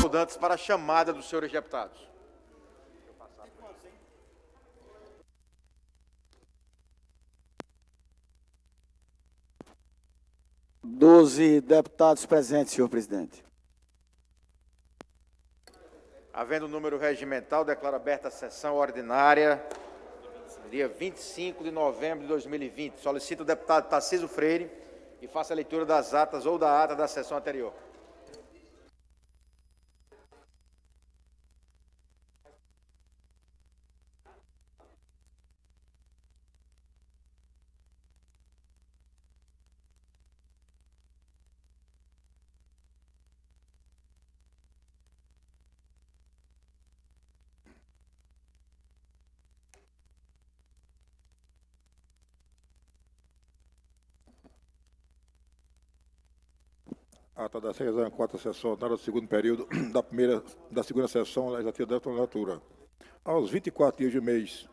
Paulo Dantas para a chamada dos senhores deputados. 12 deputados presentes, senhor presidente. Havendo número regimental, declaro aberta a sessão ordinária, dia 25 de novembro de 2020. Solicito o deputado Tarcísio Freire e faça a leitura das atas ou da ata da sessão anterior. Ata da 64ª sessão ordinária do segundo período da segunda sessão legislativa desta legislatura. Aos 24 dias do mês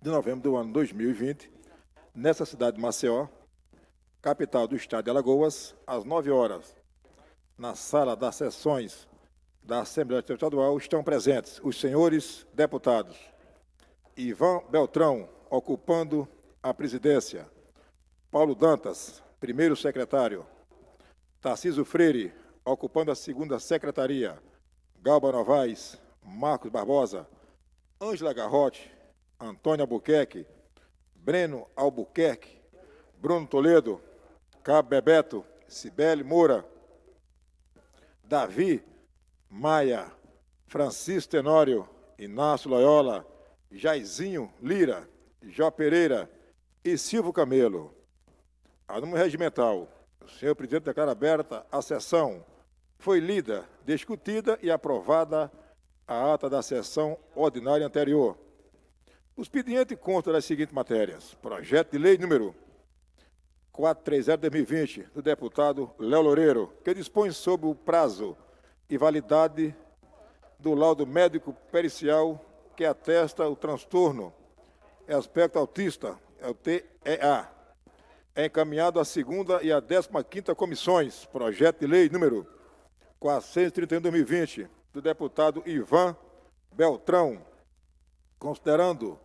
de novembro do ano 2020, nessa cidade de Maceió, capital do estado de Alagoas, às 9 horas, na sala das sessões da Assembleia Legislativa Estadual, estão presentes os senhores deputados Ivan Beltrão, ocupando a presidência, Paulo Dantas, primeiro secretário, Tarcísio Freire, ocupando a segunda secretaria, Galba Novaes, Marcos Barbosa, Ângela Garrote, Antônio Albuquerque, Breno Albuquerque, Bruno Toledo, Cabo Bebeto, Cibele Moura, Davi Maia, Francisco Tenório, Inácio Loyola, Jairzinho Lira, Jó Pereira e Silvio Camelo. A número regimental. O senhor presidente declara aberta a sessão. Foi lida, discutida e aprovada a ata da sessão ordinária anterior. O expediente consta das seguintes matérias. Projeto de lei número 430/2020, do deputado Léo Loureiro, que dispõe sobre o prazo e validade do laudo médico pericial que atesta o transtorno aspecto autista, é o TEA. É encaminhado à segunda e à 15ª comissões, projeto de lei número 431/2020, do deputado Ivan Beltrão, considerando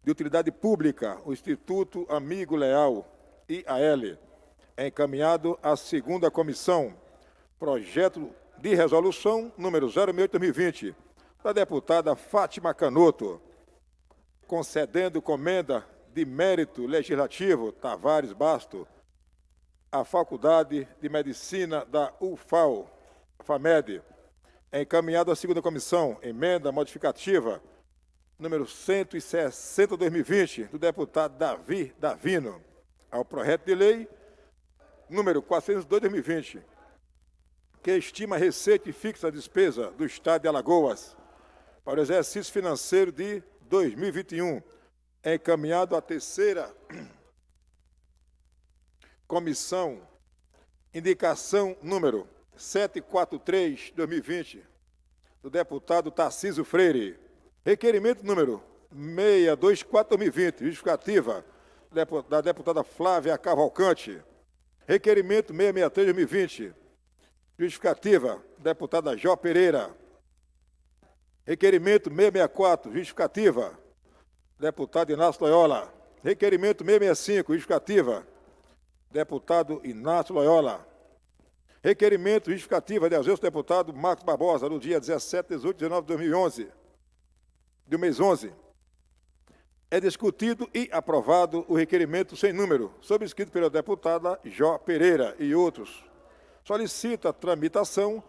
de utilidade pública o Instituto Amigo Leal, IAL, é encaminhado à segunda comissão, projeto de resolução número 068/2020, da deputada Fátima Canoto, concedendo comenda de mérito legislativo, Tavares Basto, a Faculdade de Medicina da UFAL, FAMED, é encaminhado à segunda comissão, emenda modificativa, número 160/2020, do deputado Davi Davino, ao projeto de lei, número 402/2020, que estima a receita e fixa a despesa do Estado de Alagoas para o exercício financeiro de 2021, é encaminhado à terceira comissão, indicação número 743/2020, do deputado Tarcísio Freire. Requerimento número 624/2020, justificativa da deputada Flávia Cavalcante. Requerimento 663/2020, justificativa, deputada Jó Pereira. Requerimento 664, justificativa, deputado Inácio Loyola. Requerimento 665, justificativa, deputado Inácio Loyola. Requerimento justificativa de ausência do deputado Marcos Barbosa, no dia 17, 18 e 19 de 2011, do mês 11. É discutido e aprovado o requerimento sem número, subscrito pela deputada Jó Pereira e outros. Solicita a tramitação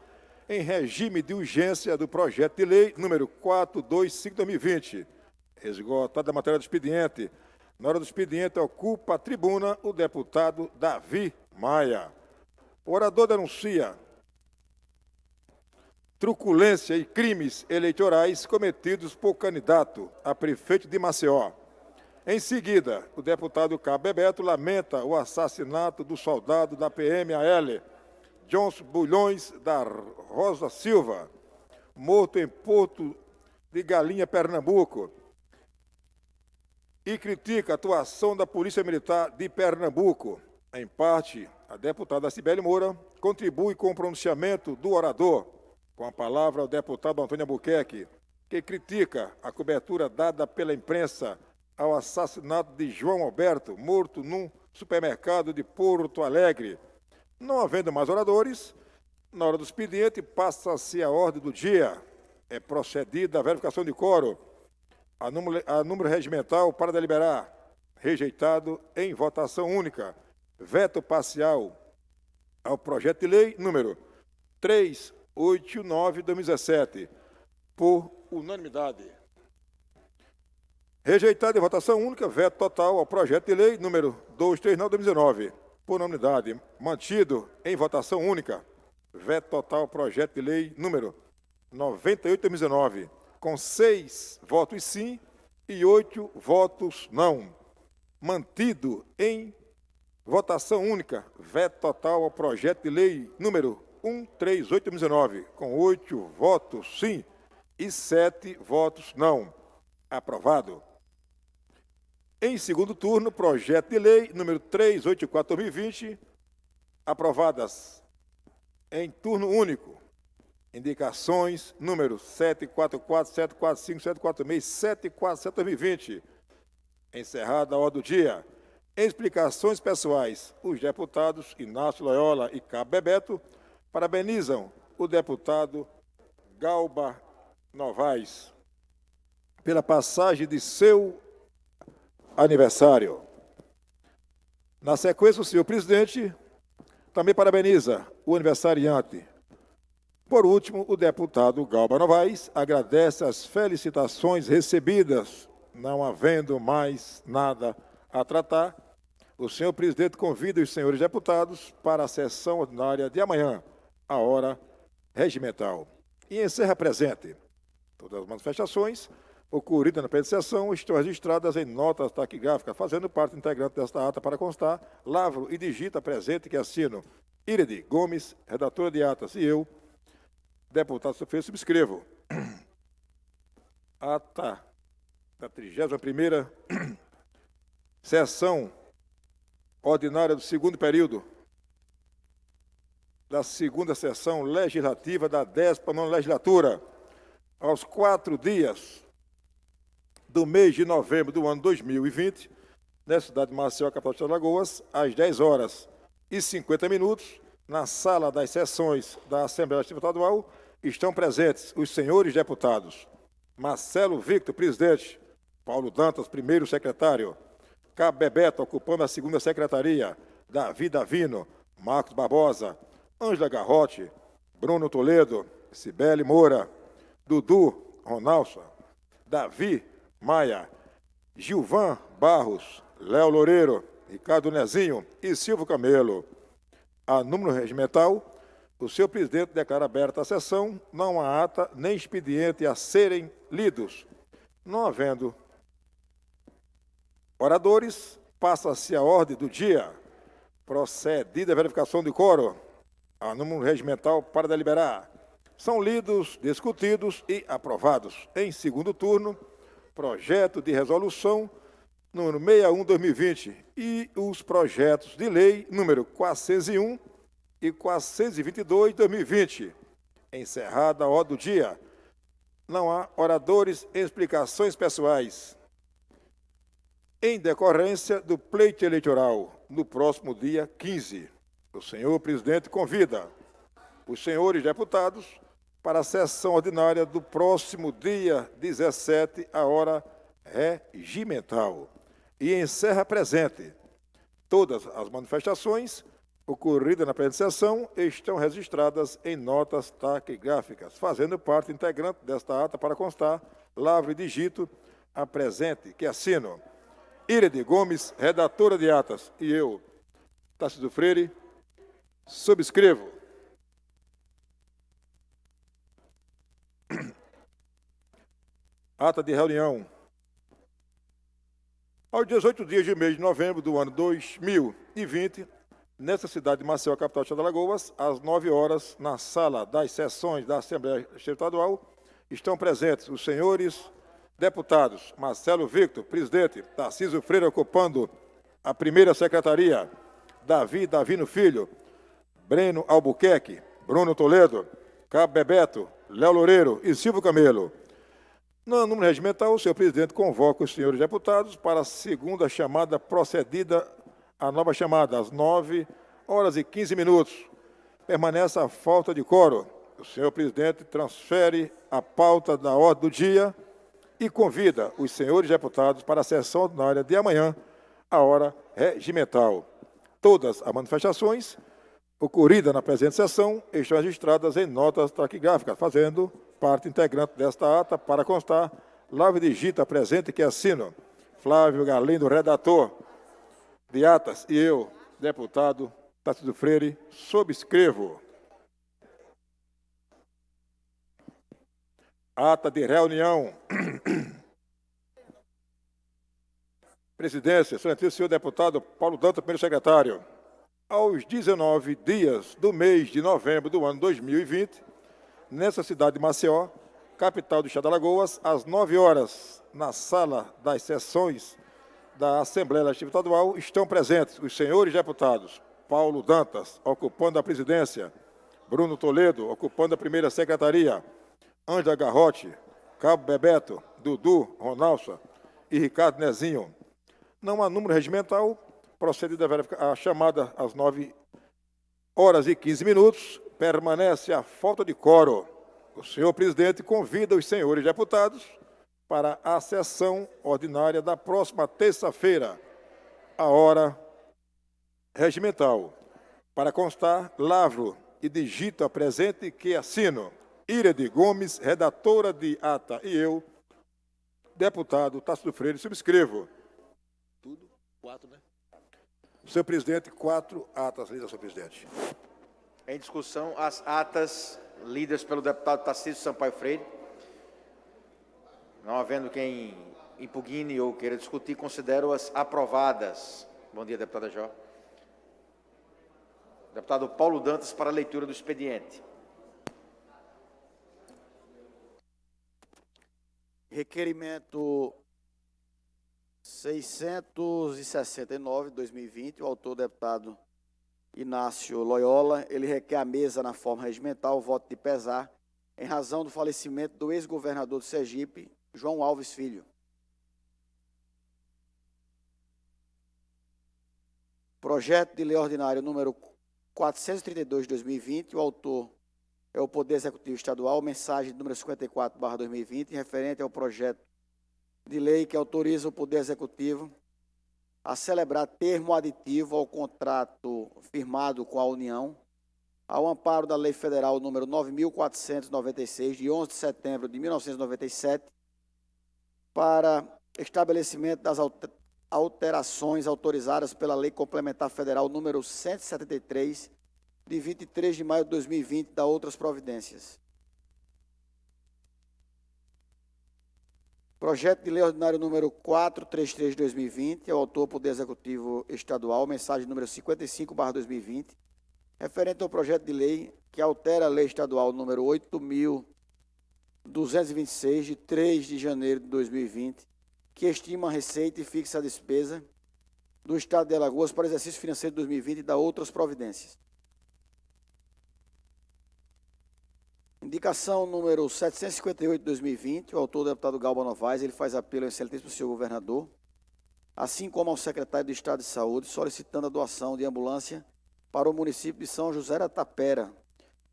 em regime de urgência do projeto de lei número 425/2020. Esgotada a matéria do expediente. Na hora do expediente, ocupa a tribuna o deputado Davi Maia. O orador denuncia truculência e crimes eleitorais cometidos por candidato a prefeito de Maceió. Em seguida, o deputado Cabo Bebeto lamenta o assassinato do soldado da PMAL, Johnson Bulhões da Rosa Silva, morto em Porto de Galinha, Pernambuco, e critica a atuação da Polícia Militar de Pernambuco. Em parte, a deputada Cibele Moura contribui com o pronunciamento do orador. Com a palavra, o deputado Antônio Albuquerque, que critica a cobertura dada pela imprensa ao assassinato de João Alberto, morto num supermercado de Porto Alegre. Não havendo mais oradores, na hora do expediente, passa-se a ordem do dia. É procedida a verificação de quórum. A número regimental para deliberar. Rejeitado em votação única. Veto parcial ao projeto de lei número 389/2017, por unanimidade. Rejeitado em votação única, veto total ao projeto de lei número 239/2019, por unanimidade. Mantido em votação única, veto total ao projeto de lei número 98/2019, com 6 votos sim e 8 votos não. Mantido em votação única, veto total ao projeto de lei número 138/2019, com 8 votos sim e 7 votos não. Aprovado. Em segundo turno, projeto de lei número 384/2020, aprovadas em turno único. Indicações número 744, 745, 746, 747/2020. Encerrada a ordem do dia. Em explicações pessoais, os deputados Inácio Loyola e Cabo Bebeto parabenizam o deputado Galba Novaes pela passagem de seu aniversário. Na sequência, o senhor presidente também parabeniza o aniversariante. Por último, o deputado Galba Novaes agradece as felicitações recebidas. Não havendo mais nada a tratar, o senhor presidente convida os senhores deputados para a sessão ordinária de amanhã, à hora regimental. E encerra presente. Todas as manifestações ocorridas na presente sessão estão registradas em notas taquigráficas, fazendo parte integrante desta ata para constar, lavro e digita presente que assino Irede Gomes, redatora de atas, e eu, deputado subscrevo. Ata da 31ª sessão ordinária do segundo período da segunda sessão legislativa da 19ª legislatura, aos 4 dias do mês de novembro do ano 2020, na cidade de Maceió, capital de Alagoas, às 10h50, na sala das sessões da Assembleia Legislativa Estadual, estão presentes os senhores deputados Marcelo Victor, presidente, Paulo Dantas, primeiro secretário, Cabo Bebeto, ocupando a segunda secretaria, Davi Davino, Marcos Barbosa, Ângela Garrote, Bruno Toledo, Cibele Moura, Dudu Ronalça, Davi Maia, Gilvan Barros, Léo Loureiro, Ricardo Nezinho e Silvio Camelo. A número regimental, o senhor presidente declara aberta a sessão, não há ata nem expediente a serem lidos. Não havendo oradores, passa-se a ordem do dia. Procedida a verificação de quórum, a número regimental para deliberar. São lidos, discutidos e aprovados. Em segundo turno, projeto de resolução número 61/2020 e os projetos de lei número 401 e 422/2020. Encerrada a ordem do dia. Não há oradores em explicações pessoais. Em decorrência do pleito eleitoral, no próximo dia 15, o senhor presidente convida os senhores deputados para a sessão ordinária do próximo dia 17, a hora regimental. E encerra presente. Todas as manifestações ocorridas na presente sessão estão registradas em notas taquigráficas, fazendo parte integrante desta ata para constar, lavro e digito a presente, que assino Irede Gomes, redatora de atas, e eu, Tarcísio Freire, subscrevo. Ata de reunião. Aos 18 dias de mês de novembro do ano 2020, nesta cidade de Maceió, capital de Alagoas, às 9 horas, na sala das sessões da Assembleia Estadual, estão presentes os senhores deputados Marcelo Victor, presidente, Tarcísio Freire, ocupando a primeira secretaria, Davi Davino Filho, Breno Albuquerque, Bruno Toledo, Cabo Bebeto, Léo Loureiro e Silvio Camelo. No número regimental, o senhor presidente convoca os senhores deputados para a segunda chamada procedida a nova chamada, às 9h15. Permanece a falta de quórum. O senhor presidente transfere a pauta da ordem do dia e convida os senhores deputados para a sessão ordinária de amanhã, à hora regimental. Todas as manifestações ocorridas na presente sessão estão registradas em notas taquigráficas, fazendo parte integrante desta ata. Para constar, Lávio digita presente que assino. Flávio Galindo, redator de atas, e eu, deputado Tarcísio Freire, subscrevo. Ata de reunião. Presidência, excelentíssimo senhor deputado Paulo Dantas, primeiro secretário. Aos 19 dias do mês de novembro do ano 2020, nessa cidade de Maceió, capital do estado de Alagoas, às 9 horas, na sala das sessões da Assembleia Legislativa Estadual, estão presentes os senhores deputados Paulo Dantas, ocupando a presidência, Bruno Toledo, ocupando a primeira secretaria, Ângela Garrote, Cabo Bebeto, Dudu Ronalça e Ricardo Nezinho. Não há número regimental, procedida a chamada às 9h15, permanece a falta de quórum. O senhor presidente convida os senhores deputados para a sessão ordinária da próxima terça-feira, à hora regimental. Para constar, lavro e digito a presente que assino. Irede Gomes, redatora de ata, e eu, deputado Tarcísio Freire, subscrevo. Tudo? 4, né? Senhor presidente, 4 atas lidas, senhor presidente. Em discussão, as atas lidas pelo deputado Tarcísio Sampaio Freire. Não havendo quem impugne ou queira discutir, considero-as aprovadas. Bom dia, deputada Jó. Deputado Paulo Dantas, para a leitura do expediente. Requerimento 669, 2020, o autor, deputado Inácio Loyola, ele requer à mesa, na forma regimental, o voto de pesar, em razão do falecimento do ex-governador de Sergipe, João Alves Filho. Projeto de lei ordinário número 432, de 2020, o autor é o Poder Executivo Estadual, mensagem número 54/2020, referente ao projeto de lei que autoriza o Poder Executivo a celebrar termo aditivo ao contrato firmado com a União, ao amparo da Lei Federal número 9.496, de 11 de setembro de 1997, para estabelecimento das alterações autorizadas pela Lei Complementar Federal número 173, de 23 de maio de 2020, da outras providências. Projeto de lei ordinário número 433 de 2020, é o autor Poder Executivo Estadual, mensagem número 55/2020, referente ao projeto de lei que altera a lei estadual número 8.226, de 3 de janeiro de 2020, que estima a receita e fixa a despesa do Estado de Alagoas para o exercício financeiro de 2020 e da outras providências. Indicação número 758 de 2020, o autor, deputado Galba Novaes, ele faz apelo ao excelentíssimo senhor governador, assim como ao secretário de Estado de Saúde, solicitando a doação de ambulância para o município de São José da Tapera,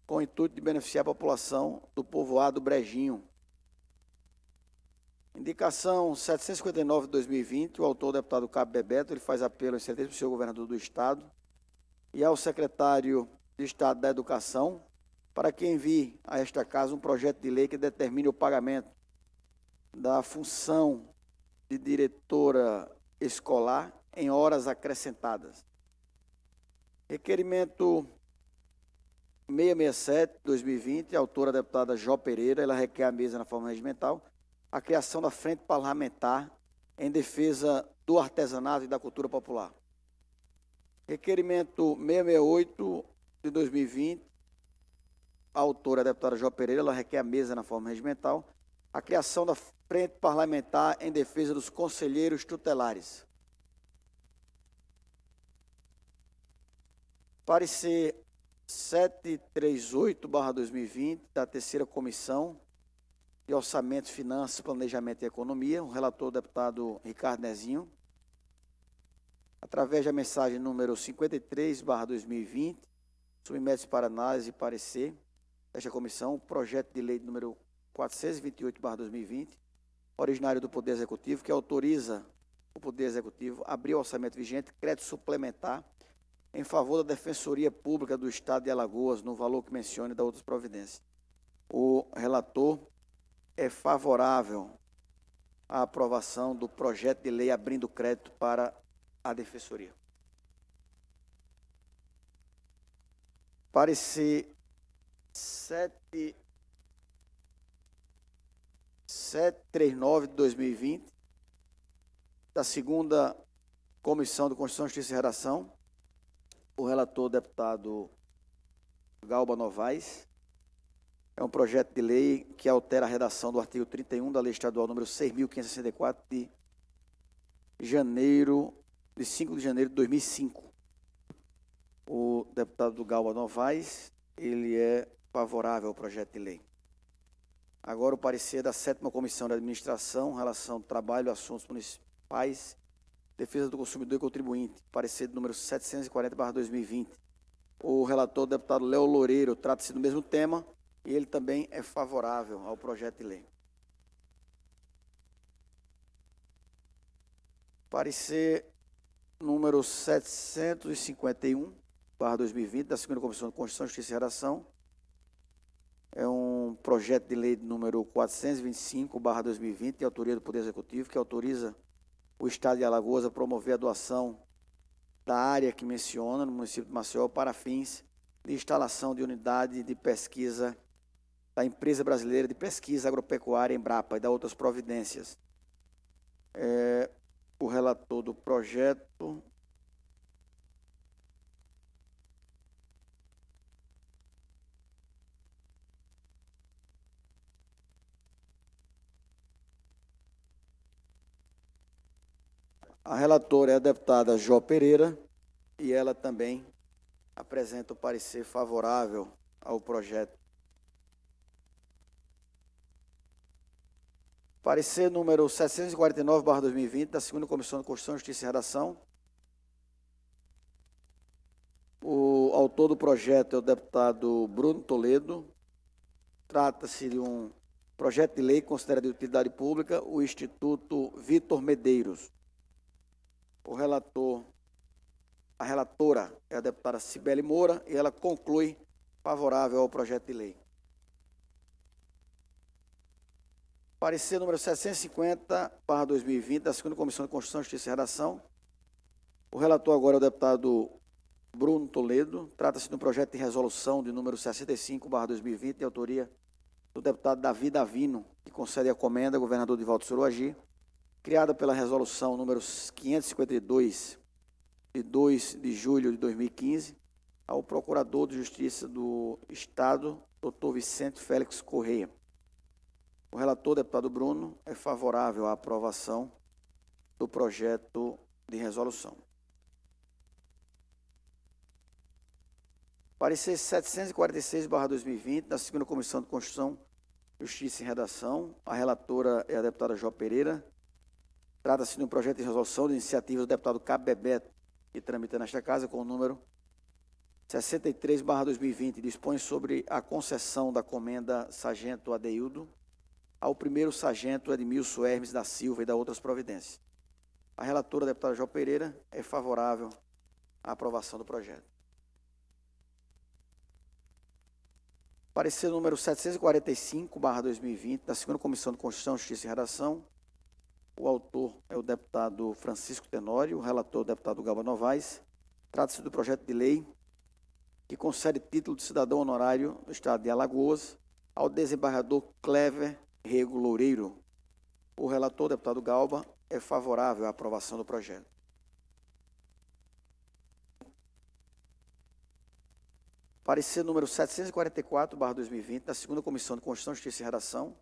com o intuito de beneficiar a população do povoado Brejinho. Indicação 759 de 2020, o autor, deputado Cabo Bebeto, ele faz apelo ao excelentíssimo senhor governador do Estado e ao secretário de Estado da Educação, para que envie a esta casa um projeto de lei que determine o pagamento da função de diretora escolar em horas acrescentadas. Requerimento 667, 2020, autora a deputada Jó Pereira, ela requer à mesa, na forma regimental, a criação da Frente Parlamentar em defesa do artesanato e da cultura popular. Requerimento 668, de 2020, a autora, a deputada Jó Pereira, ela requer à mesa, na forma regimental, a criação da Frente Parlamentar em defesa dos conselheiros tutelares. Parecer 738/2020, da terceira comissão de Orçamento, Finanças, Planejamento e Economia. O relator, o deputado Ricardo Nezinho. Através da mensagem número 53/2020, submete-se para análise e parecer desta comissão o projeto de lei número 428/2020, originário do Poder Executivo, que autoriza o Poder Executivo a abrir o orçamento vigente, crédito suplementar, em favor da Defensoria Pública do Estado de Alagoas, no valor que mencione da outras providências. O relator é favorável à aprovação do projeto de lei abrindo crédito para a Defensoria. Parecer 739/2020, da segunda Comissão de Constituição, Justiça e Redação. O relator, deputado Galba Novaes. É um projeto de lei que altera a redação do artigo 31 da Lei Estadual número 6.564, de 5 de janeiro de 2005. O deputado Galba Novaes, ele é favorável ao projeto de lei. Agora o parecer da 7ª Comissão de Administração, Relação, Trabalho, Assuntos Municipais, Defesa do Consumidor e Contribuinte, parecer número 740/2020. O relator, o deputado Léo Loureiro, trata-se do mesmo tema e ele também é favorável ao projeto de lei. Parecer número 751/2020, da segunda Comissão de Constituição, Justiça e Redação. É um projeto de lei número 425/2020, de autoria do Poder Executivo, que autoriza o Estado de Alagoas a promover a doação da área que menciona, no município de Maceió, para fins de instalação de unidade de pesquisa da Empresa Brasileira de Pesquisa Agropecuária, Embrapa, e da outras providências. O relator do projeto a relatora é a deputada Jó Pereira e ela também apresenta o parecer favorável ao projeto. Parecer número 749/2020, da segunda Comissão de Constituição, Justiça e Redação. O autor do projeto é o deputado Bruno Toledo. Trata-se de um projeto de lei considerado de utilidade pública, o Instituto Vitor Medeiros. A relatora é a deputada Cibele Moura e ela conclui favorável ao projeto de lei. Parecer número 750/2020, da segunda Comissão de Constituição, Justiça e Redação. O relator agora é o deputado Bruno Toledo. Trata-se de um projeto de resolução de número 65/2020, de autoria do deputado Davi Davino, que concede a comenda ao governador Divaldo Soroagi, criada pela resolução número 552, de 2 de julho de 2015, ao Procurador de Justiça do Estado, Dr. Vicente Félix Correia. O relator, deputado Bruno, é favorável à aprovação do projeto de resolução. Parecer 746/2020, da segunda Comissão de Constituição, Justiça e Redação. A relatora é a deputada Jó Pereira. Trata-se de um projeto de resolução de iniciativa do deputado Cabo Bebeto, que tramita nesta casa com o número 63/2020, dispõe sobre a concessão da comenda Sargento Adeildo ao primeiro Sargento Edmilson Hermes da Silva e da outras providências. A relatora, a deputada Jó Pereira, é favorável à aprovação do projeto. Parecer número 745/2020, da segunda Comissão de Constituição, Justiça e Redação. O autor é o deputado Francisco Tenório, o relator é o deputado Galba Novaes. Trata-se do projeto de lei que concede título de cidadão honorário do Estado de Alagoas ao desembargador Clever Rego Loureiro. O relator, o deputado Galba, é favorável à aprovação do projeto. Parecer número 744/2020, da segunda Comissão de Constituição, Justiça e Redação.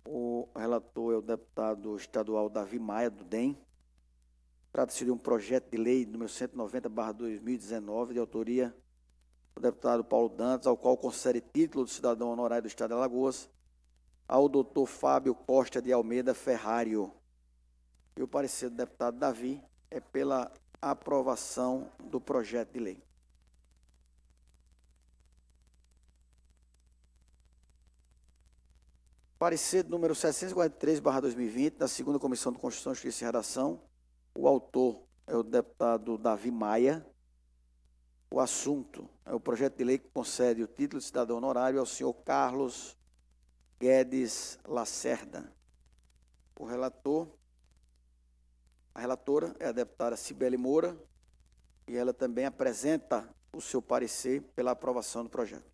O relator é o deputado estadual Davi Maia, do DEM. Trata-se de um projeto de lei número 190/2019, de autoria do deputado Paulo Dantas, ao qual concede título de cidadão honorário do Estado de Alagoas, ao doutor Fábio Costa de Almeida Ferrário. E o parecer do deputado Davi é pela aprovação do projeto de lei. Parecer número 743/2020, da segunda Comissão de Constituição, Justiça e Redação. O autor é o deputado Davi Maia. O assunto é o projeto de lei que concede o título de cidadão honorário ao senhor Carlos Guedes Lacerda. A relatora é a deputada Cibele Moura e ela também apresenta o seu parecer pela aprovação do projeto.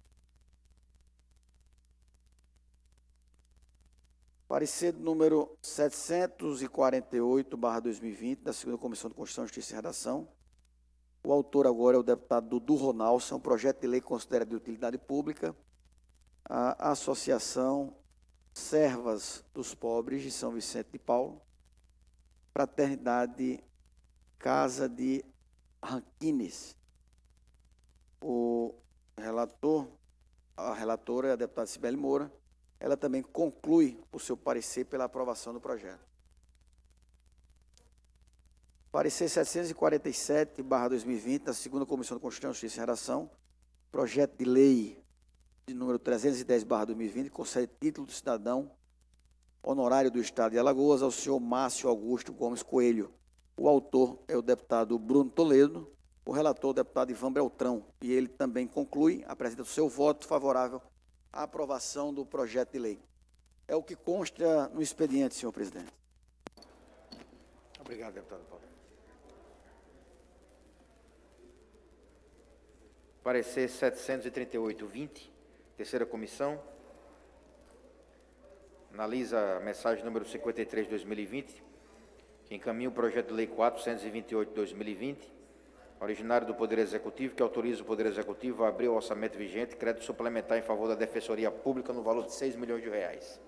Parecer número 748/2020, da segunda Comissão de Constituição, Justiça e Redação. O autor agora é o deputado Dudu Ronalson. Um projeto de lei que considera de utilidade pública a Associação Servas dos Pobres de São Vicente de Paulo, Fraternidade Casa de Ranquines. A relatora é a deputada Cibele Moura. Ela também conclui o seu parecer pela aprovação do projeto. Parecer 747/2020, da segunda Comissão de Constituição, Justiça e Redação. Projeto de lei de número 310/2020, concede título de cidadão honorário do Estado de Alagoas ao senhor Márcio Augusto Gomes Coelho. O autor é o deputado Bruno Toledo, o relator é o deputado Ivan Beltrão, e ele também conclui, apresenta o seu voto favorável à aprovação do projeto de lei. É o que consta no expediente, senhor presidente. Obrigado, deputado Paulo. Parecer 738/20, terceira comissão. Analisa a mensagem número 53/2020, que encaminha o projeto de lei 428/2020, originário do Poder Executivo, que autoriza o Poder Executivo a abrir o orçamento vigente, crédito suplementar em favor da Defensoria Pública no valor de R$ 6 milhões.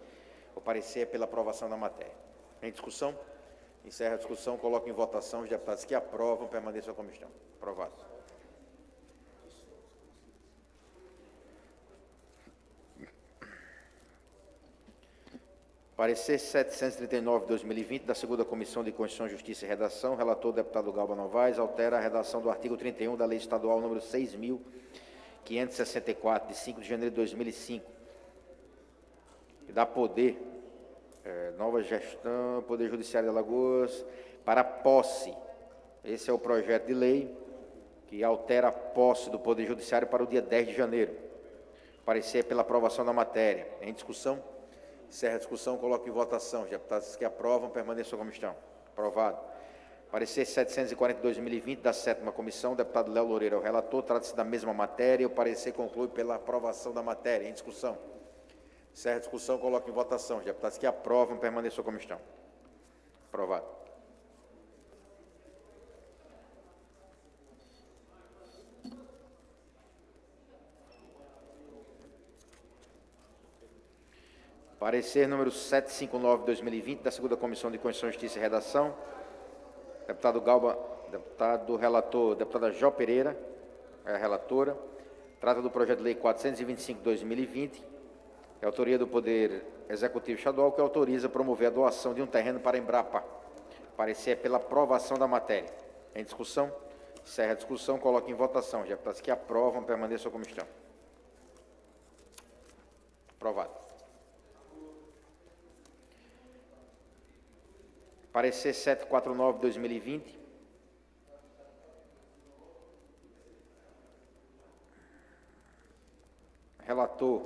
O parecer é pela aprovação da matéria. Em discussão? Encerra a discussão, coloco em votação. Os deputados que aprovam permaneçam como estão. Aprovado. Parecer 739/2020, da segunda Comissão de Constituição, Justiça e Redação. Relator, deputado Galba Novaes, altera a redação do artigo 31 da Lei Estadual número 6.564, de 5 de janeiro de 2005, que dá poder, nova gestão, Poder Judiciário de Alagoas, para posse. Esse é o projeto de lei que altera a posse do Poder Judiciário para o dia 10 de janeiro. Parecer pela aprovação da matéria. Em discussão? Encerra a discussão, coloco em votação. Os deputados que aprovam permaneçam como estão. Aprovado. Parecer 740/2020, da sétima comissão, deputado Léo Loureiro é o relator, trata-se da mesma matéria. O parecer conclui pela aprovação da matéria. Em discussão. Encerra a discussão, coloco em votação. Os deputados que aprovam permaneçam como estão. Aprovado. Parecer número 759/2020, da segunda Comissão de Constituição, Justiça e Redação. Deputado Galba, deputado relator, deputada Jó Pereira, é a relatora. Trata do projeto de lei 425/2020, é autoria do Poder Executivo Estadual, que autoriza promover a doação de um terreno para a Embrapa. Parecer pela aprovação da matéria. Em discussão? Encerra a discussão, coloca em votação. Os deputados que aprovam permaneçam como estão. Aprovado. Parecer 749/2020. Relator,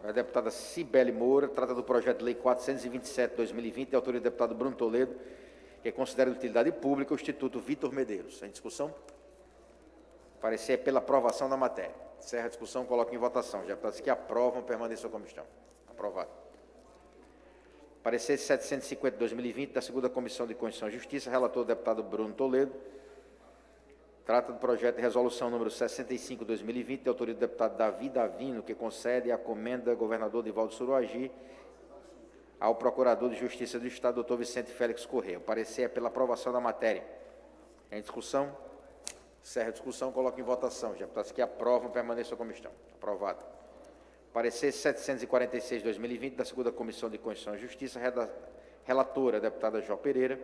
a deputada Cibele Moura, trata do projeto de lei 427/2020, de autoria do deputado Bruno Toledo, que considera de utilidade pública o Instituto Vitor Medeiros. Em discussão? Parecer pela aprovação da matéria. Encerra a discussão, coloca em votação. Os deputados que aprovam permaneçam como estão. Aprovado. Parecer 750/2020, da segunda Comissão de Constituição e Justiça, relator o deputado Bruno Toledo. Trata do projeto de resolução número 65/2020, de autoria do deputado Davi Davino, que concede a comenda governador Divaldo Suruagi ao Procurador de Justiça do Estado, doutor Vicente Félix Corrêa. O parecer é pela aprovação da matéria. Em discussão? Encerra a discussão, coloco em votação. Os deputados que aprovam, permaneçam como estão. Aprovado. Parecer 746/2020 da segunda Comissão de Constituição e Justiça, relatora, a deputada Jó Pereira.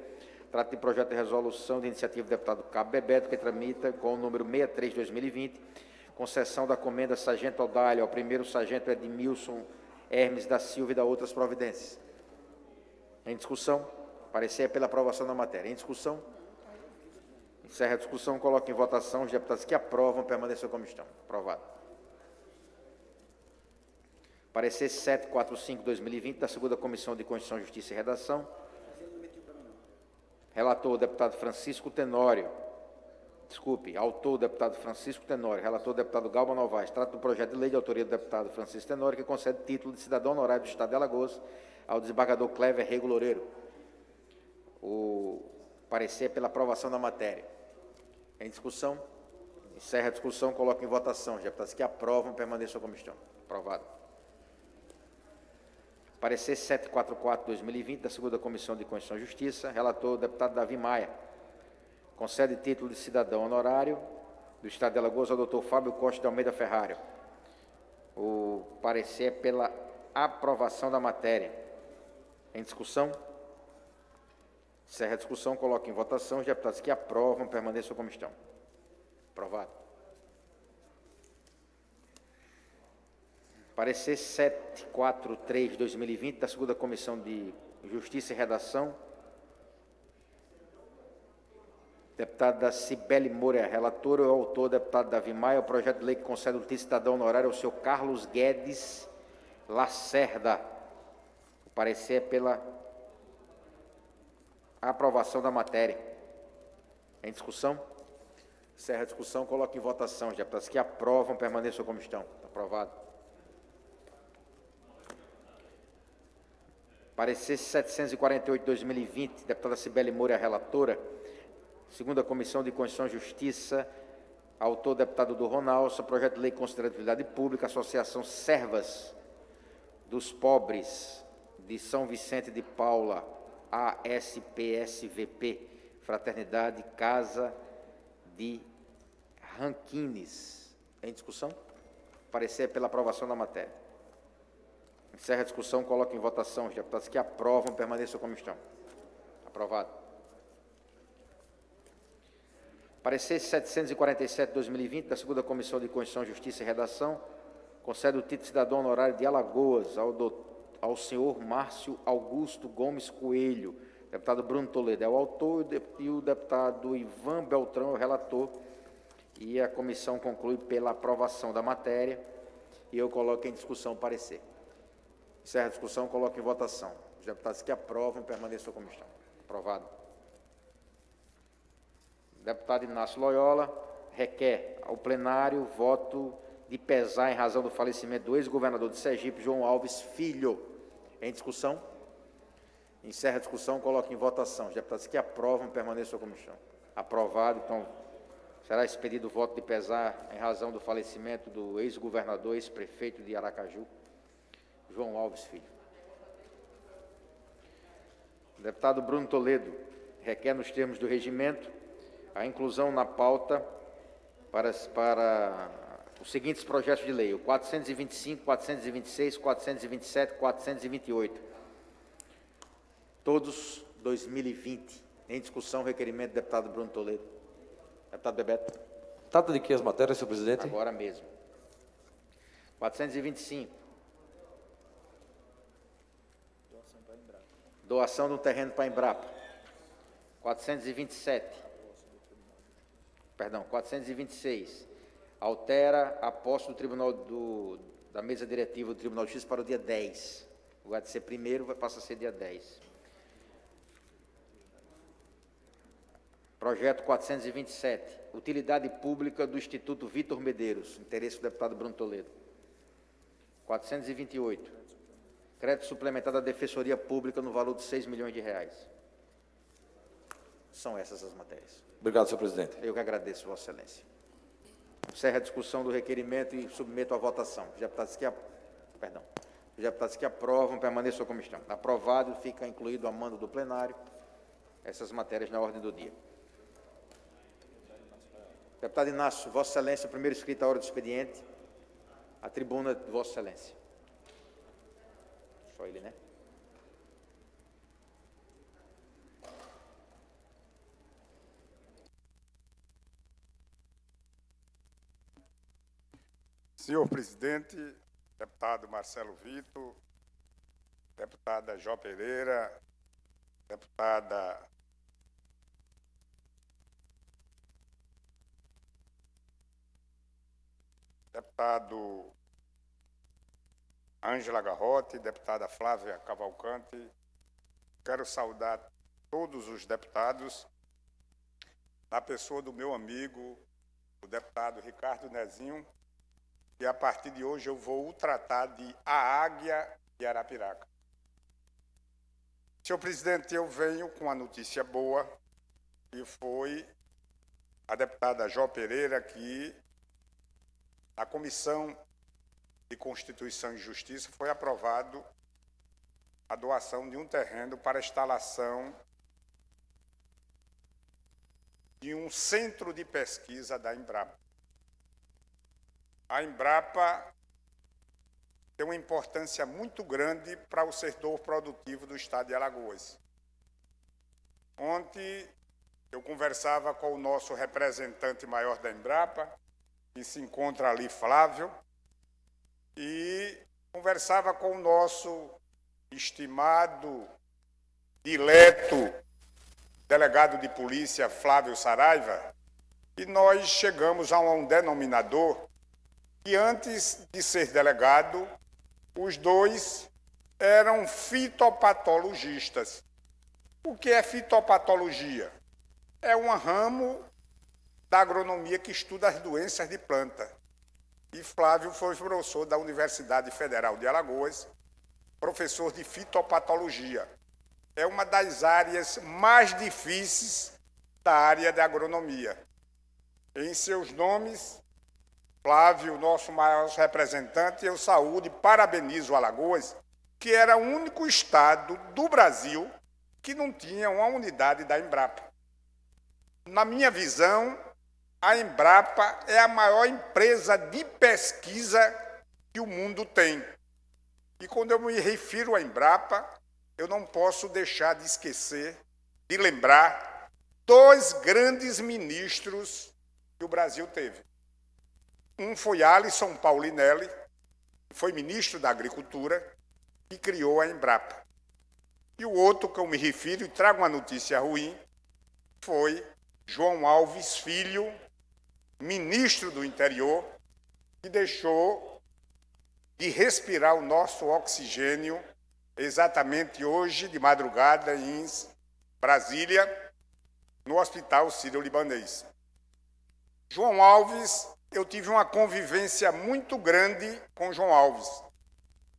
Trata de projeto de resolução de iniciativa do deputado Cabo Bebeto, que tramita com o número 63/2020, concessão da comenda Sargento Odálio ao primeiro Sargento Edmilson Hermes da Silva e da outras providências. Em discussão, parecer pela aprovação da matéria. Em discussão, encerra a discussão, coloco em votação. Os deputados que aprovam, permaneçam como estão. Aprovado. Parecer 745/2020 da segunda Comissão de Constituição, Justiça e Redação. Relator, o deputado Francisco Tenório. Desculpe, autor, o deputado Francisco Tenório. Relator, o deputado Galba Novaes. Trata do projeto de lei de autoria do deputado Francisco Tenório, que concede título de cidadão honorário do Estado de Alagoas ao desembargador Clever Rego Loureiro. O parecer pela aprovação da matéria. Em discussão? Encerra a discussão, coloco em votação. Os deputados que aprovam, permaneçam como estão. Aprovado. Parecer 744/2020 da segunda Comissão de Constituição e Justiça. Relator, o deputado Davi Maia. Concede título de cidadão honorário do Estado de Alagoas ao doutor Fábio Costa de Almeida Ferrari. O parecer é pela aprovação da matéria. Em discussão? Encerra a discussão, coloco em votação. Os deputados que aprovam, permaneçam como estão. Aprovado. Parecer 743/2020 da segunda Comissão de Justiça e Redação. Deputada Cibele Moura, relatora, o autor, deputado Davi Maia, o projeto de lei que concede o título de cidadão honorário ao senhor Carlos Guedes Lacerda. O parecer é pela aprovação da matéria. Em discussão? Encerra a discussão, coloco em votação. Os deputados que aprovam, permaneçam como estão. Aprovado. Parecer 748/2020, deputada Cibele Moura, relatora. Segunda Comissão de Constituição e Justiça, autor, deputado do Ronaldo, projeto de lei considerado de utilidade pública, Associação Servas dos Pobres de São Vicente de Paula, ASPSVP, Fraternidade Casa de Ranquines. Em discussão? Parecer pela aprovação da matéria. Encerra a discussão, coloco em votação. Os deputados que aprovam, permaneçam como estão. Aprovado. Parecer 747/2020 da segunda Comissão de Constituição, Justiça e Redação, concede o título de cidadão honorário de Alagoas ao senhor Márcio Augusto Gomes Coelho. Deputado Bruno Toledo é o autor e o deputado Ivan Beltrão é o relator. E a comissão conclui pela aprovação da matéria e eu coloco em discussão o parecer. Encerra a discussão, coloco em votação. Os deputados que aprovam, permaneçam como estão. Aprovado. Deputado Inácio Loyola requer ao plenário voto de pesar em razão do falecimento do ex-governador de Sergipe, João Alves Filho. Em discussão? Encerra a discussão, coloco em votação. Os deputados que aprovam, permaneçam como estão. Aprovado, então, será expedido o voto de pesar em razão do falecimento do ex-governador, ex-prefeito de Aracaju, João Alves Filho. O deputado Bruno Toledo requer, nos termos do regimento, a inclusão na pauta para os seguintes projetos de lei: o 425, 426, 427, 428. Todos 2020. Em discussão, requerimento do deputado Bruno Toledo. Deputado Bebeto. Trata de que as matérias, senhor presidente? Agora mesmo. 425. Doação de um terreno para a Embrapa. 426. Altera a posse do Tribunal da mesa diretiva do Tribunal de Justiça para o dia 10. Em lugar de ser primeiro, passa a ser dia 10. Projeto 427. Utilidade pública do Instituto Vitor Medeiros. Interesse do deputado Bruno Toledo. 428. Crédito suplementar da Defensoria Pública no valor de R$6 milhões. São essas as matérias. Obrigado, senhor presidente. Eu que agradeço, Vossa Excelência. Encerra a discussão do requerimento e submeto à votação. Os deputados que aprovam, permaneçam como estão. Aprovado, fica incluído a mando do plenário essas matérias na ordem do dia. Deputado Inácio, Vossa Excelência, o primeiro inscrito à hora do expediente. A tribuna de Vossa Excelência. Só ele, né? Senhor presidente, deputado Marcelo Vitor, deputada Jó Pereira, deputado Ângela Garrote, deputada Flávia Cavalcante, quero saudar todos os deputados, na pessoa do meu amigo, o deputado Ricardo Nezinho, e a partir de hoje eu vou o tratar de a Águia de Arapiraca. Senhor presidente, eu venho com uma notícia boa, que foi a deputada Jó Pereira, que na Comissão de Constituição e Justiça foi aprovado a doação de um terreno para a instalação de um centro de pesquisa da Embrapa. A Embrapa tem uma importância muito grande para o setor produtivo do estado de Alagoas. Ontem eu conversava com o nosso representante maior da Embrapa, que se encontra ali, Flávio, e conversava com o nosso estimado, dileto delegado de polícia, Flávio Saraiva, e nós chegamos a um denominador que antes de ser delegado, os dois eram fitopatologistas. O que é fitopatologia? É um ramo da agronomia que estuda as doenças de planta. E Flávio foi professor da Universidade Federal de Alagoas, professor de fitopatologia. É uma das áreas mais difíceis da área de agronomia. Em seus nomes, Flávio, nosso maior representante, eu saúdo e parabenizo Alagoas, que era o único estado do Brasil que não tinha uma unidade da Embrapa. Na minha visão, a Embrapa é a maior empresa de pesquisa que o mundo tem. E quando eu me refiro à Embrapa, eu não posso deixar de esquecer, de lembrar, dois grandes ministros que o Brasil teve. Um foi Alisson Paulinelli, que foi ministro da Agricultura, e criou a Embrapa. E o outro que eu me refiro, e trago uma notícia ruim, foi João Alves Filho, ministro do Interior, que deixou de respirar o nosso oxigênio exatamente hoje, de madrugada, em Brasília, no Hospital Sírio-Libanês. João Alves, eu tive uma convivência muito grande com João Alves.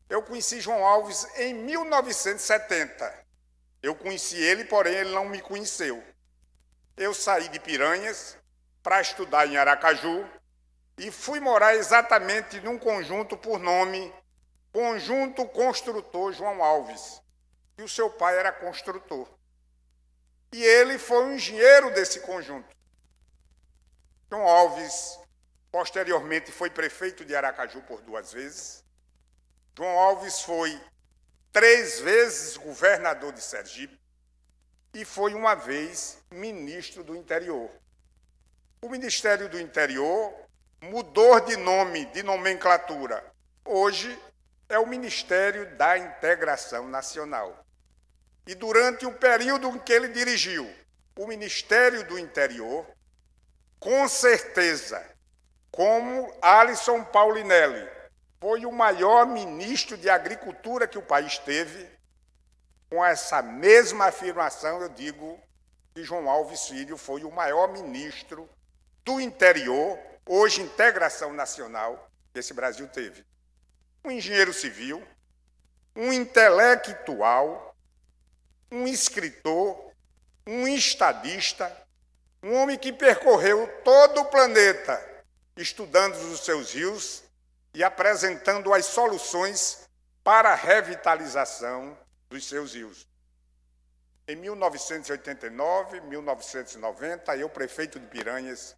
Eu conheci João Alves em 1970. Eu conheci ele, porém ele não me conheceu. Eu saí de Piranhas para estudar em Aracaju e fui morar exatamente num conjunto por nome Conjunto Construtor João Alves. E o seu pai era construtor. E ele foi um engenheiro desse conjunto. João Alves, posteriormente, foi prefeito de Aracaju por 2 vezes. João Alves foi 3 vezes governador de Sergipe e foi 1 vez ministro do Interior. O Ministério do Interior mudou de nome, de nomenclatura. Hoje é o Ministério da Integração Nacional. E durante o período em que ele dirigiu o Ministério do Interior, com certeza, como Alisson Paulinelli foi o maior ministro de Agricultura que o país teve, com essa mesma afirmação eu digo que João Alves Filho foi o maior ministro do Interior, hoje Integração Nacional, que esse Brasil teve. Um engenheiro civil, um intelectual, um escritor, um estadista, um homem que percorreu todo o planeta estudando os seus rios e apresentando as soluções para a revitalização dos seus rios. Em 1989, 1990, eu, prefeito de Piranhas,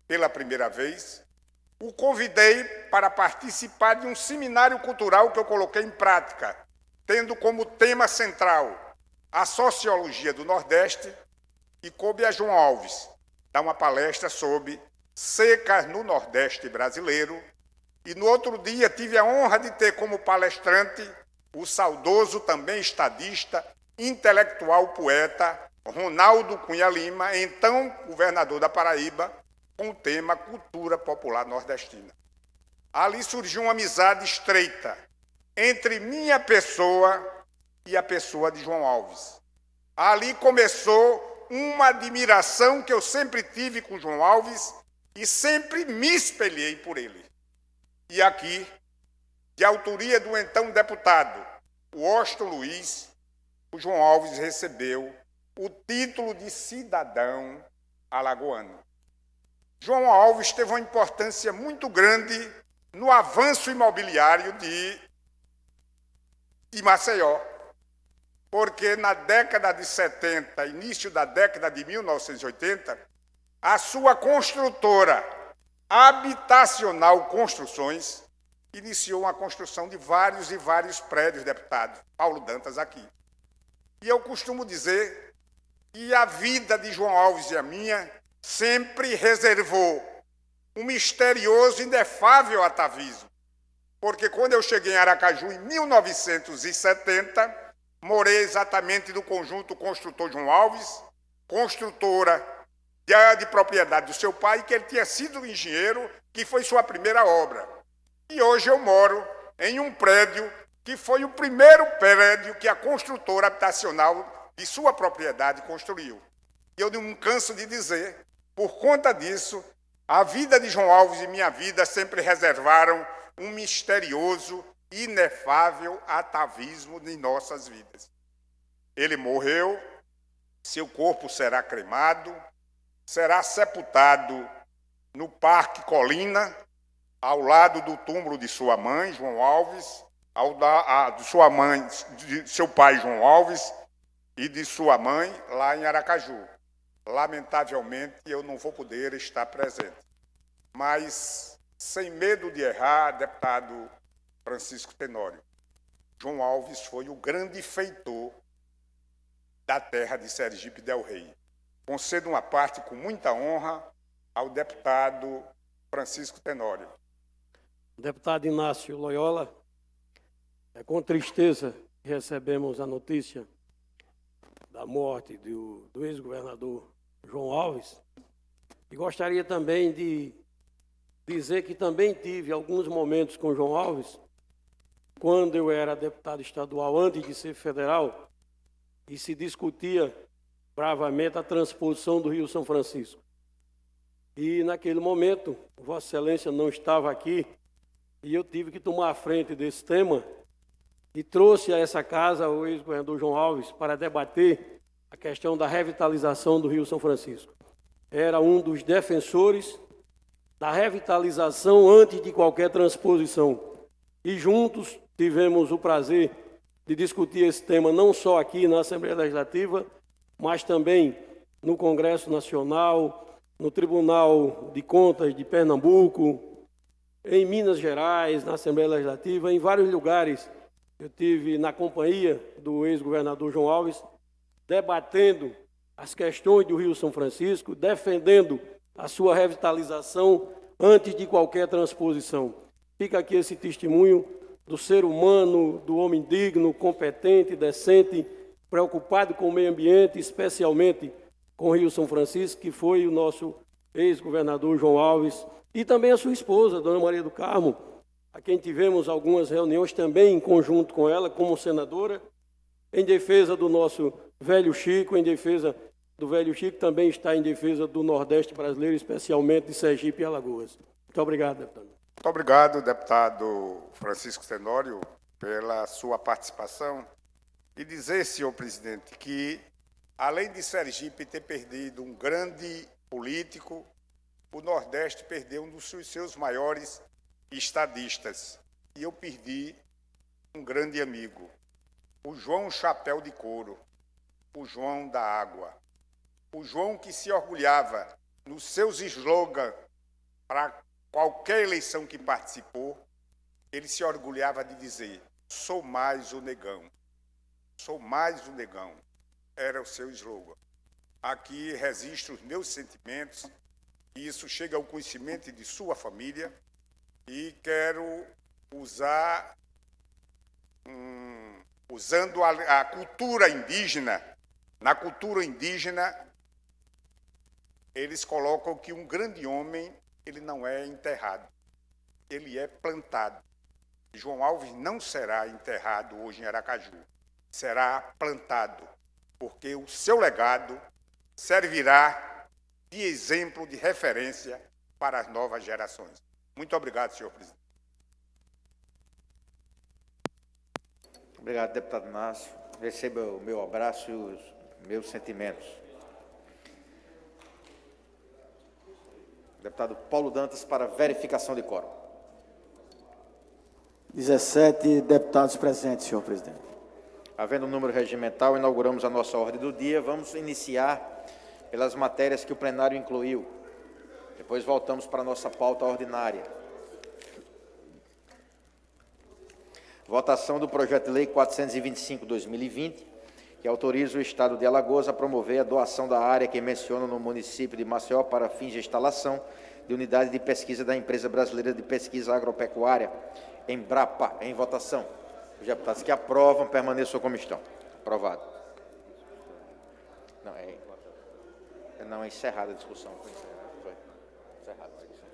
pela primeira vez, o convidei para participar de um seminário cultural que eu coloquei em prática, tendo como tema central a sociologia do Nordeste, e coube a João Alves dar uma palestra sobre secas no Nordeste brasileiro. E no outro dia tive a honra de ter como palestrante o saudoso, também estadista, intelectual, poeta, Ronaldo Cunha Lima, então governador da Paraíba, com o tema Cultura Popular Nordestina. Ali surgiu uma amizade estreita entre minha pessoa e a pessoa de João Alves. Ali começou uma admiração que eu sempre tive com João Alves e sempre me espelhei por ele. E aqui, de autoria do então deputado Washington Luiz, o João Alves recebeu o título de cidadão alagoano. João Alves teve uma importância muito grande no avanço imobiliário de Maceió, porque na década de 70, início da década de 1980, a sua construtora Habitacional Construções iniciou a construção de vários e vários prédios, deputado Paulo Dantas aqui. E eu costumo dizer que a vida de João Alves e a minha sempre reservou um misterioso e inefável atavismo. Porque quando eu cheguei em Aracaju, em 1970, morei exatamente no conjunto Construtor João Alves, construtora de propriedade do seu pai, que ele tinha sido engenheiro, que foi sua primeira obra. E hoje eu moro em um prédio que foi o primeiro prédio que a construtora habitacional de sua propriedade construiu. E eu não canso de dizer, por conta disso, a vida de João Alves e minha vida sempre reservaram um misterioso, inefável atavismo em nossas vidas. Ele morreu, seu corpo será cremado, será sepultado no Parque Colina, ao lado do túmulo de sua mãe, João Alves, de sua mãe, de seu pai, João Alves, e de sua mãe, lá em Aracaju. Lamentavelmente, eu não vou poder estar presente. Mas, sem medo de errar, deputado Francisco Tenório, João Alves foi o grande feitor da terra de Sergipe del Rei. Concedo uma parte com muita honra ao deputado Francisco Tenório. Deputado Inácio Loyola, é com tristeza que recebemos a notícia da morte do ex-governador João Alves, e gostaria também de dizer que também tive alguns momentos com João Alves, quando eu era deputado estadual, antes de ser federal, e se discutia bravamente a transposição do Rio São Francisco. E naquele momento, Vossa Excelência não estava aqui, e eu tive que tomar a frente desse tema, e trouxe a essa casa o ex-governador João Alves para debater a questão da revitalização do Rio São Francisco. Era um dos defensores da revitalização antes de qualquer transposição. E juntos tivemos o prazer de discutir esse tema não só aqui na Assembleia Legislativa, mas também no Congresso Nacional, no Tribunal de Contas de Pernambuco, em Minas Gerais, na Assembleia Legislativa, em vários lugares. Eu tive na companhia do ex-governador João Alves, debatendo as questões do Rio São Francisco, defendendo a sua revitalização antes de qualquer transposição. Fica aqui esse testemunho do ser humano, do homem digno, competente, decente, preocupado com o meio ambiente, especialmente com o Rio São Francisco, que foi o nosso ex-governador João Alves, e também a sua esposa, Dona Maria do Carmo, a quem tivemos algumas reuniões também em conjunto com ela, como senadora, em defesa do nosso velho Chico, em defesa do velho Chico, também está em defesa do Nordeste brasileiro, especialmente de Sergipe e Alagoas. Muito obrigado, deputado. Muito obrigado, deputado Francisco Tenório, pela sua participação. E dizer, senhor presidente, que, além de Sergipe ter perdido um grande político, o Nordeste perdeu um dos seus maiores estadistas. E eu perdi um grande amigo, o João Chapéu de Couro, o João da Água, o João que se orgulhava nos seus slogans para qualquer eleição que participou, ele se orgulhava de dizer: sou mais o Negão. Sou mais o Negão. Era o seu slogan. Aqui registro os meus sentimentos, e isso chega ao conhecimento de sua família, e quero usar, usando a cultura indígena. Na cultura indígena, eles colocam que um grande homem, ele não é enterrado, ele é plantado. João Alves não será enterrado hoje em Aracaju, será plantado, porque o seu legado servirá de exemplo, de referência para as novas gerações. Muito obrigado, senhor presidente. Obrigado, deputado Inácio. Receba o meu abraço e os meus sentimentos. Deputado Paulo Dantas, para verificação de quórum. 17 deputados presentes, senhor presidente. Havendo um número regimental, inauguramos a nossa ordem do dia. Vamos iniciar pelas matérias que o plenário incluiu. Depois voltamos para a nossa pauta ordinária. Votação do projeto de lei 425/2020, que autoriza o Estado de Alagoas a promover a doação da área que menciona no município de Maceió para fins de instalação de unidade de pesquisa da Empresa Brasileira de Pesquisa Agropecuária, Embrapa. Em votação. Os deputados que aprovam, permaneçam como estão. Aprovado. Não, é encerrada a discussão. Foi encerrada a discussão.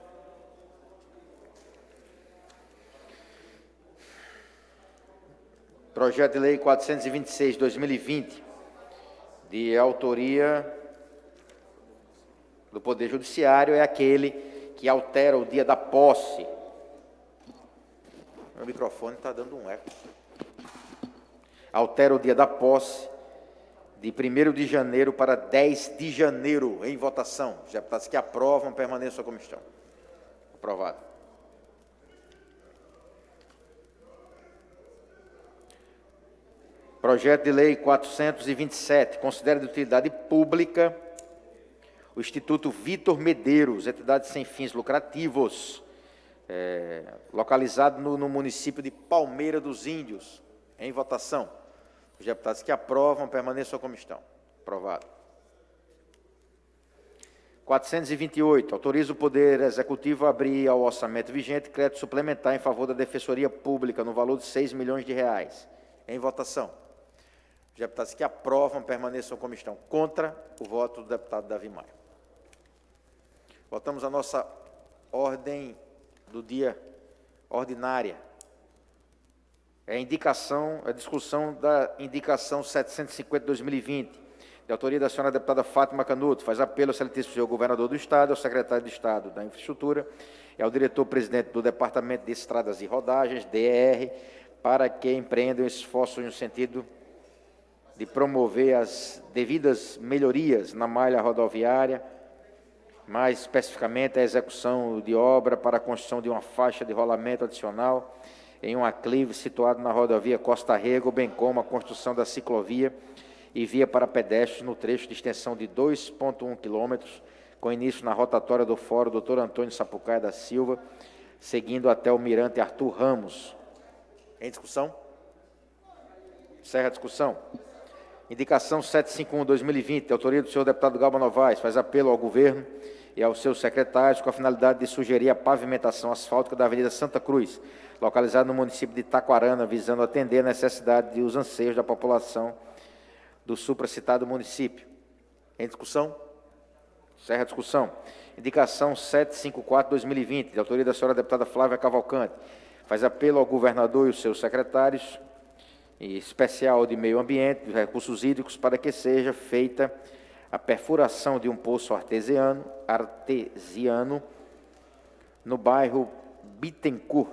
Projeto de lei 426/2020, de autoria do Poder Judiciário, é aquele que altera o dia da posse. Meu microfone está dando um eco. Altera o dia da posse de 1º de janeiro para 10 de janeiro, em votação. Os deputados que aprovam, permaneçam como estão. Aprovado. Projeto de lei 427, considera de utilidade pública o Instituto Vitor Medeiros, entidade sem fins lucrativos, localizado no município de Palmeira dos Índios. Em votação. Os deputados que aprovam, permaneçam como estão. Aprovado. 428, autoriza o Poder Executivo a abrir ao orçamento vigente crédito suplementar em favor da Defensoria Pública, no valor de R$6 milhões. Em votação. Os deputados que aprovam, permaneçam como estão. Contra o voto do deputado Davi Maia. Votamos a nossa ordem do dia ordinária. É a discussão da indicação 750/2020, de autoria da senhora deputada Fátima Canuto. Faz apelo ao excelentíssimo senhor governador do Estado, ao secretário de Estado da Infraestrutura e ao diretor-presidente do Departamento de Estradas e Rodagens, DER, para que empreendam esforços no sentido de promover as devidas melhorias na malha rodoviária, mais especificamente a execução de obra para a construção de uma faixa de rolamento adicional em um aclive situado na rodovia Costa Rego, bem como a construção da ciclovia e via para pedestres no trecho de extensão de 2,1 km, com início na rotatória do Fórum Dr. Antônio Sapucaia da Silva, seguindo até o Mirante Arthur Ramos. Em discussão? Encerra a discussão. Indicação 751/2020, de autoria do senhor deputado Galba Novaes, faz apelo ao governo e aos seus secretários com a finalidade de sugerir a pavimentação asfáltica da Avenida Santa Cruz, localizada no município de Taquarana, visando atender a necessidade e os anseios da população do supracitado município. Em discussão? Encerra a discussão. Indicação 754/2020, de autoria da senhora deputada Flávia Cavalcante, faz apelo ao governador e os seus secretários, em especial de Meio Ambiente, de Recursos Hídricos, para que seja feita a perfuração de um poço artesiano no bairro Bittencourt,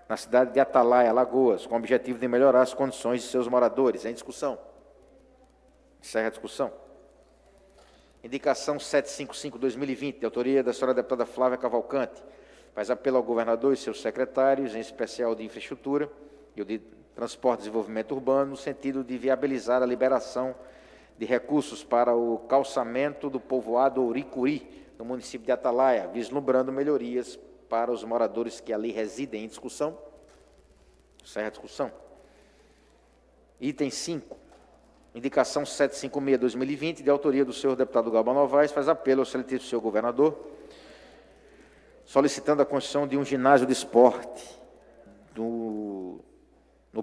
na cidade de Atalaia, Alagoas, com o objetivo de melhorar as condições de seus moradores. Em discussão? Encerra a discussão. Indicação 755/2020, de autoria da senhora deputada Flávia Cavalcante, faz apelo ao governador e seus secretários, em especial de Infraestrutura e o de Transporte e Desenvolvimento Urbano, no sentido de viabilizar a liberação de recursos para o calçamento do povoado Ouricuri, no município de Atalaia, vislumbrando melhorias para os moradores que ali residem. Em discussão? Encerra a discussão. Item 5. Indicação 756/2020, de autoria do senhor deputado Galba Novaes, faz apelo ao excelentíssimo senhor governador, solicitando a construção de um ginásio de esporte no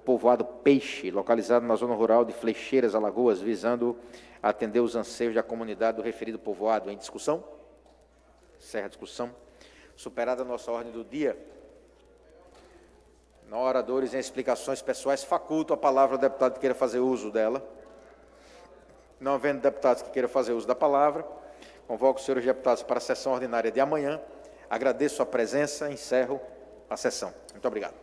povoado Peixe, localizado na zona rural de Flecheiras, Alagoas, visando atender os anseios da comunidade do referido povoado. Em discussão? Encerra a discussão. Superada a nossa ordem do dia, não há oradores em explicações pessoais, faculto a palavra ao deputado que queira fazer uso dela. Não havendo deputados que queiram fazer uso da palavra, convoco os senhores deputados para a sessão ordinária de amanhã. Agradeço a presença e encerro a sessão. Muito obrigado.